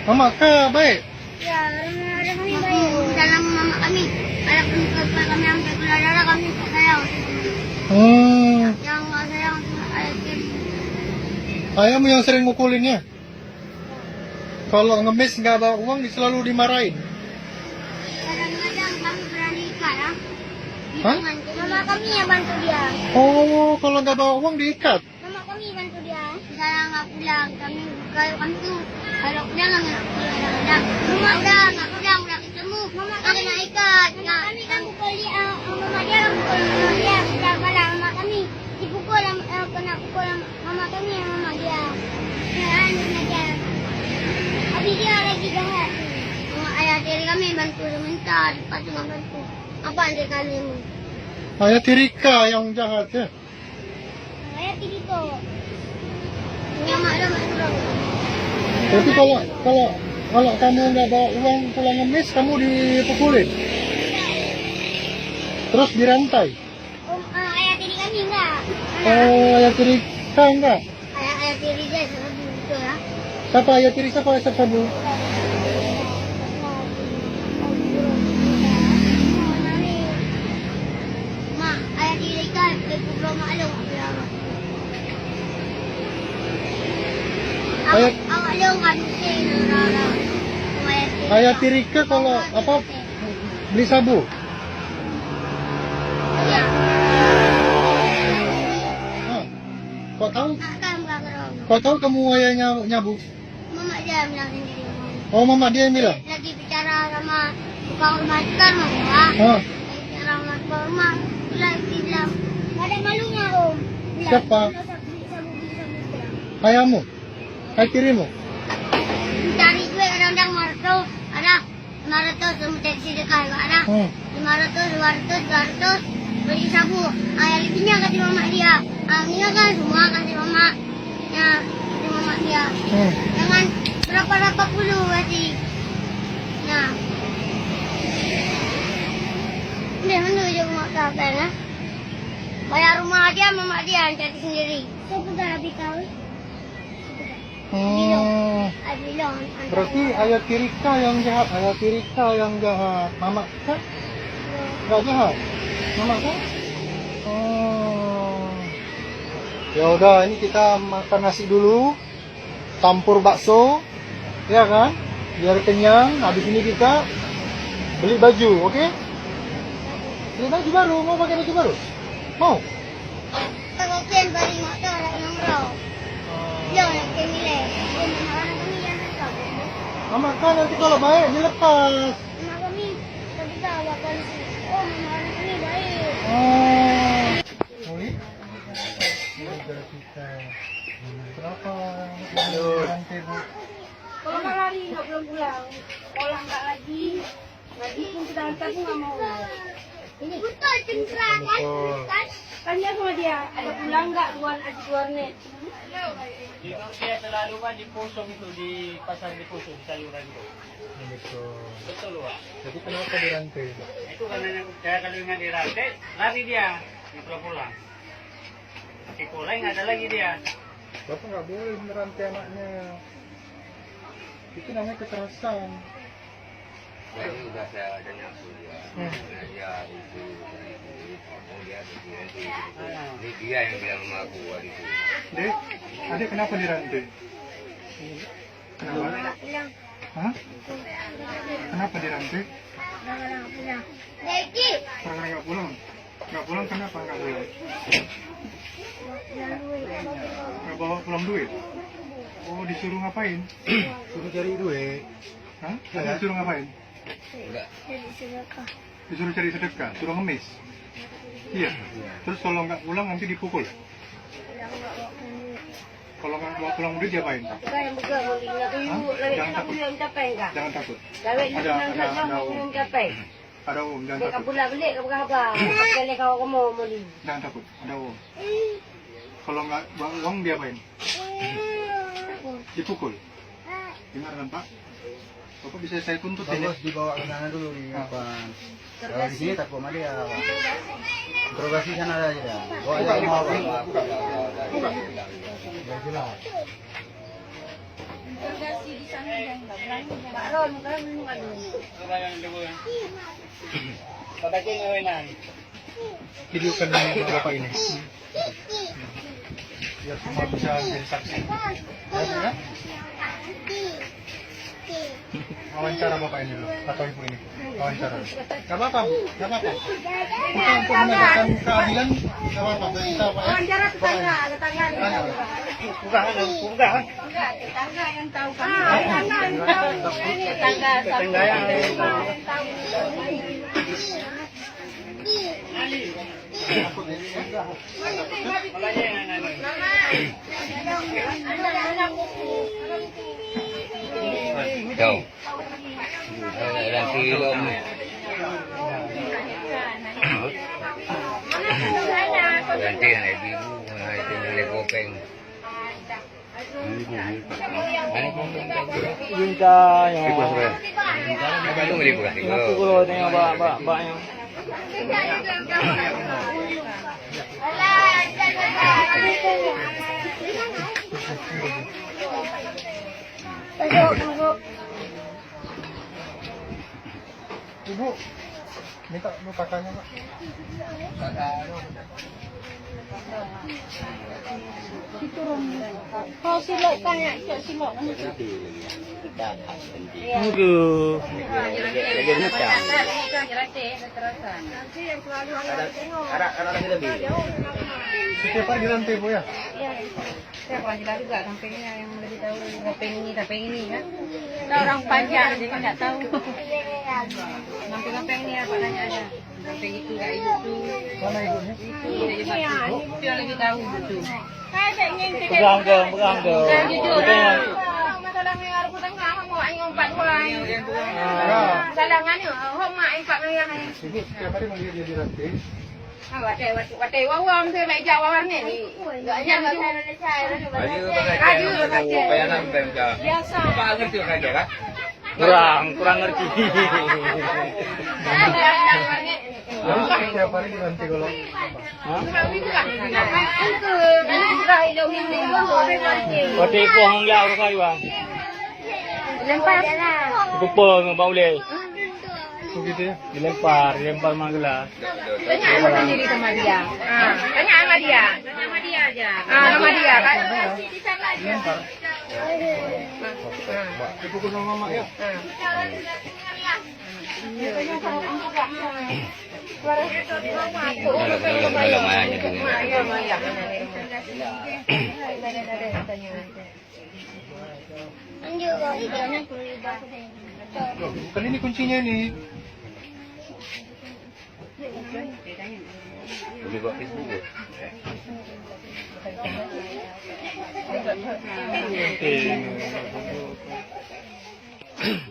Mama ka baik? Ya, ada kami baik. Dalam mama kami, kalau kami sampai keluar darah kami tak sayang. Yang nggak sayang ayah Tiri. Ayahmu yang sering mukulinnya? Kalau ngemis nggak bawa uang selalu dimarahin? Kadang-kadang kami berani ikat ya. Hah? Mama kami yang bantu dia. Oh, kalau nggak bawa uang diikat? Mama kami bantu dia. Misalnya nggak pulang, kalau kami tuh kalau pulang nggak pulang kadang-kadang. Mama udah ketemu. Mama kami nak ikat. Kami kan pukul dia, mama dia kan pukul mama dia. Sudah malam mama kami dipukul, kena pukul mama kami yang mama dia. Dia. Habis dia lagi jahat. Ayah Tiri kami bantu sebentar, lepas tu bantu. Apa dia kali ni? Ayah Tirika yang jahat ya? Ayah Tiri tu. Yang mak dah mak kurang. Tapi kalau kamu nggak bawa uang pulang ngemis, kamu dipukulin? Terus dirantai? Ayah Tiri kami enggak. Oh, ayah Tirika enggak? Ayah Tiri dia sama betul ya. Siapa ayah Tiri, siapa bu? Mak, ayah Tiri kan belum maklum. Awak long kan mesti nara. Ayah Tirika kalau apa beli sabu? Ya. Hah? Kau tahu? Akan bergerak. Kau tahu kamu ayahnya nyabu? Mama dia bilang sendiri. Oh, mama dia yang bilang? Lagi bicara sama tukang rumah makan mama. Hah? Bicara sama tukang rumah. Lagi bilang, ada malunya om. Bilang, Siapa? sabu. Ayahmu? Ayah Tirimu? Cari duit kadang-kadang ada 500 sama taksi dekat juga ada. 500, 200, beli sabu. Yang lebihnya kasih mama dia. Ini kan semua kasih mama. Ya, kasih mama dia. Jangan berapa puluh kasih. Nah. Dia mana je mak tak ya. Bayar rumah dia, mama dia yang cari sendiri. Siapa dah habis kau? Bilang. Berarti ayah Tirika yang jahat, Mama kan? Nggak jahat? Mama kan? Oh. Ya udah, ini kita makan nasi dulu, campur bakso, ya kan? Biar kenyang. Habis ini kita beli baju, oke? Beli baju baru, mau pakai baju baru? Mau? Kalau kian balik motor nak nongkrong. Jangan nak kemilih. Orang kami yang nak tahu. Mama kan nanti kalau baik dilepas. Mama kami tapi tahu akan oh mama orang kami baik. Boleh? Ini negara kita. Kenapa rantai bu? Kalau nggak lari nggak pulang. Sekolah nggak lagi. Ngaji pun kita hantar pun nggak mau. Ini betul cengkrak kan? Tanya sama dia, ada pulang nggak luar net? Itu dia selalu kan di Pusong itu, di pasar di Pusong, sayuran itu. Betul Wak. Jadi kenapa dirantai? Itu karena saya kalau nggak dirantai, lari dia, nggak pulang. Sekolah nggak ada lagi dia. Bapak nggak boleh merantai anaknya. Itu namanya kekerasan. Saya juga saya ada nyapu dia. Dia itu ini dia yang bilang sama aku waktu itu. Dek, adik kenapa dirantai? Kenapa? Pulang. Hah? Kenapa dirantai? Nggak pulang. Lagi. Karena nggak pulang. Nggak pulang kenapa nggak pulang? Nggak bawa pulang duit? Oh, disuruh ngapain? Suruh cari duit. Hah? Disuruh ngapain? Disuruh cari sedekah, suruh ngemis. Iya. Terus kalau nggak pulang nanti dipukul. Kalau nggak mau pulang duit diapain? Jangan takut. Jangan takut. Ada om, jangan takut. Jangan takut, ada om. Kalau nggak bawa uang diapain? Dipukul. Dengar kan Pak? Bapak bisa saya tuntut ini. Bagus dibawa ke sana dulu di depan. Kalau di sini takut sama dia. Interogasi sana aja dah. Bawa aja mau apa? Buka. Biar jelas. Interogasi di sana Patakin mo yan. Videokan mo yung bapak ini. Biar semua bisa jadi saksi. Ya, wawancara bapak ini dulu atau ibu ini. Wawancara. Gak apa-apa, Bu. Gak apa-apa. Kita untuk menegakkan keadilan, gak apa-apa. Kita apa ya? Wawancara tetangga, Tanya, Bu. Buka. Enggak, tetangga yang tahu kan. Tetangga yang tahu. Tetangga yang tahu. Jauh. Nanti om. Nanti naik ibu, naik nilai kopeng. Ano kung Yun ka yung Ano mo libo kasi? napukulo na yung ba yung Ibu, minta lu kakaknya, Pak. Oh, silok tanya, silok. Tunggu. Lagi macam. Setiap hari dirantai, Bu ya? Saya kurang jelas juga sampingnya yang lebih tahu samping ini kan. Kita orang panjang jadi nggak tahu. Samping ini apa nanya aja. Samping itu nggak itu. Mana ibunya? Itu yang lebih tahu itu. Saya ingin Pegang ke. Jujur. Kita Masalah yang harus tengah mau aing empat orang. Ya. Salangannya, homa empat orang. Ibu, setiap hari melihat dia dirantai. Watai wawang tu nak jawab warna ni. Jangan biasa. kurang ngerti. Jadi setiap hari dirantai kalau Pati po ang yaw kayo ba? Lempar. Ito po ang baulay. begitu ya. Dilempar mga gelas. Tanya apa sendiri sama dia. Tanya sama dia. Tanya sama dia aja. Sama dia kan. Lempar. Dipukul sama mama ya. Loh, bukan ini kuncinya nih. Boleh buat Facebook ke? Okay.